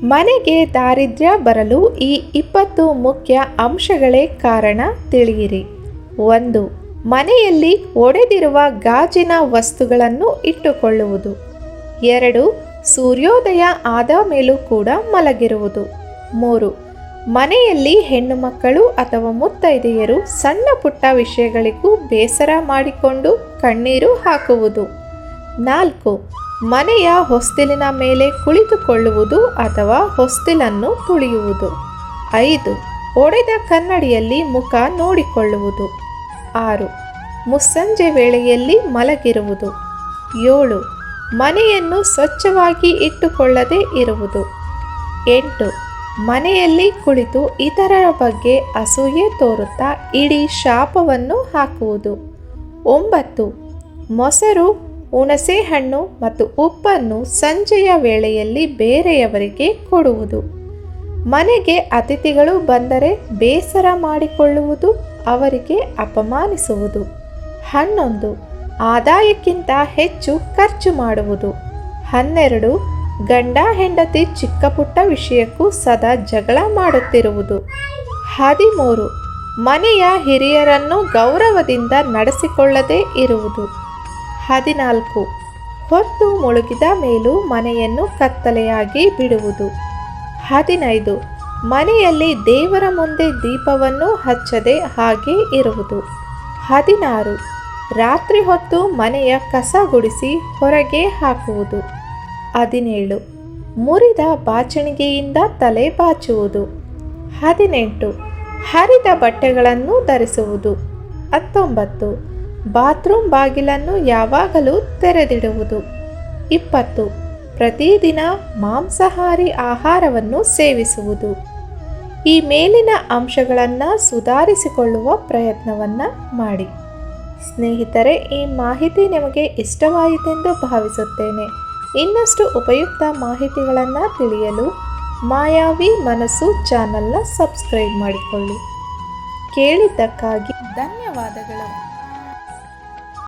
ಮನೆಗೆ ದಾರಿದ್ರ್ಯ ಬರಲು ಈ 20 ಮುಖ್ಯ ಅಂಶಗಳೇ ಕಾರಣ ತಿಳಿಯಿರಿ. 1. ಮನೆಯಲ್ಲಿ ಒಡೆದಿರುವ ಗಾಜಿನ ವಸ್ತುಗಳನ್ನು ಇಟ್ಟುಕೊಳ್ಳುವುದು. 2. ಸೂರ್ಯೋದಯ ಆದ ಮೇಲೂ ಕೂಡ ಮಲಗಿರುವುದು. 3. ಮನೆಯಲ್ಲಿ ಹೆಣ್ಣು ಮಕ್ಕಳು ಅಥವಾ ಮುತ್ತೈದೆಯರು ಸಣ್ಣ ಪುಟ್ಟ ವಿಷಯಗಳಿಗೂ ಬೇಸರ ಮಾಡಿಕೊಂಡು ಕಣ್ಣೀರು ಹಾಕುವುದು. 4. ಮನೆಯ ಹೊಸ್ತಿಲಿನ ಮೇಲೆ ಕುಳಿತುಕೊಳ್ಳುವುದು ಅಥವಾ ಹೊಸ್ತಿಲನ್ನು ತುಳಿಯುವುದು. 5. ಒಡೆದ ಕನ್ನಡಿಯಲ್ಲಿ ಮುಖ ನೋಡಿಕೊಳ್ಳುವುದು. 6. ಮುಸ್ಸಂಜೆ ವೇಳೆಯಲ್ಲಿ ಮಲಗಿರುವುದು. 7. ಮನೆಯನ್ನು ಸ್ವಚ್ಛವಾಗಿ ಇಟ್ಟುಕೊಳ್ಳದೆ ಇರುವುದು. 8. ಮನೆಯಲ್ಲಿ ಕುಳಿತು ಇತರರ ಬಗ್ಗೆ ಅಸೂಯೆ ತೋರುತ್ತಾ ಇಡೀ ಶಾಪವನ್ನು ಹಾಕುವುದು. 9. ಮೊಸರು, ಹುಣಸೆಹಣ್ಣು ಮತ್ತು ಉಪ್ಪನ್ನು ಸಂಜೆಯ ವೇಳೆಯಲ್ಲಿ ಬೇರೆಯವರಿಗೆ ಕೊಡುವುದು. ಮನೆಗೆ ಅತಿಥಿಗಳು ಬಂದರೆ ಬೇಸರ ಮಾಡಿಕೊಳ್ಳುವುದು, ಅವರಿಗೆ ಅಪಮಾನಿಸುವುದು. 11. ಆದಾಯಕ್ಕಿಂತ ಹೆಚ್ಚು ಖರ್ಚು ಮಾಡುವುದು. 12. ಗಂಡ ಹೆಂಡತಿ ಚಿಕ್ಕ ಪುಟ್ಟ ವಿಷಯಕ್ಕೂ ಸದಾ ಜಗಳ ಮಾಡುತ್ತಿರುವುದು. 13. ಮನೆಯ ಹಿರಿಯರನ್ನು ಗೌರವದಿಂದ ನಡೆಸಿಕೊಳ್ಳದೇ ಇರುವುದು. 14. ಹೊತ್ತು ಮುಳುಗಿದ ಮೇಲೂ ಮನೆಯನ್ನು ಕತ್ತಲೆಯಾಗಿ ಬಿಡುವುದು. 15. ಮನೆಯಲ್ಲಿ ದೇವರ ಮುಂದೆ ದೀಪವನ್ನು ಹಚ್ಚದೆ ಹಾಗೆ ಇರುವುದು. 16. ರಾತ್ರಿ ಹೊತ್ತು ಮನೆಯ ಕಸ ಗುಡಿಸಿ ಹೊರಗೆ ಹಾಕುವುದು. 17. ಮುರಿದ ಬಾಚಣಿಗೆಯಿಂದ ತಲೆ ಬಾಚುವುದು. 18. ಹರಿದ ಬಟ್ಟೆಗಳನ್ನು ಧರಿಸುವುದು. 19. ಬಾತ್ರೂಮ್ ಬಾಗಿಲನ್ನು ಯಾವಾಗಲೂ ತೆರೆದಿಡುವುದು. 20. ಪ್ರತಿದಿನ ಮಾಂಸಾಹಾರಿ ಆಹಾರವನ್ನು ಸೇವಿಸುವುದು. ಈ ಮೇಲಿನ ಅಂಶಗಳನ್ನು ಸುಧಾರಿಸಿಕೊಳ್ಳುವ ಪ್ರಯತ್ನವನ್ನು ಮಾಡಿ. ಸ್ನೇಹಿತರೆ, ಈ ಮಾಹಿತಿ ನಿಮಗೆ ಇಷ್ಟವಾಯಿತೆಂದು ಭಾವಿಸುತ್ತೇನೆ. ಇನ್ನಷ್ಟು ಉಪಯುಕ್ತ ಮಾಹಿತಿಗಳನ್ನು ತಿಳಿಯಲು ಮಾಯಾವಿ ಮನಸ್ಸು ಚಾನಲ್ನ ಸಬ್ಸ್ಕ್ರೈಬ್ ಮಾಡಿಕೊಳ್ಳಿ. ಕೇಳಿದ್ದಕ್ಕಾಗಿ ಧನ್ಯವಾದಗಳು.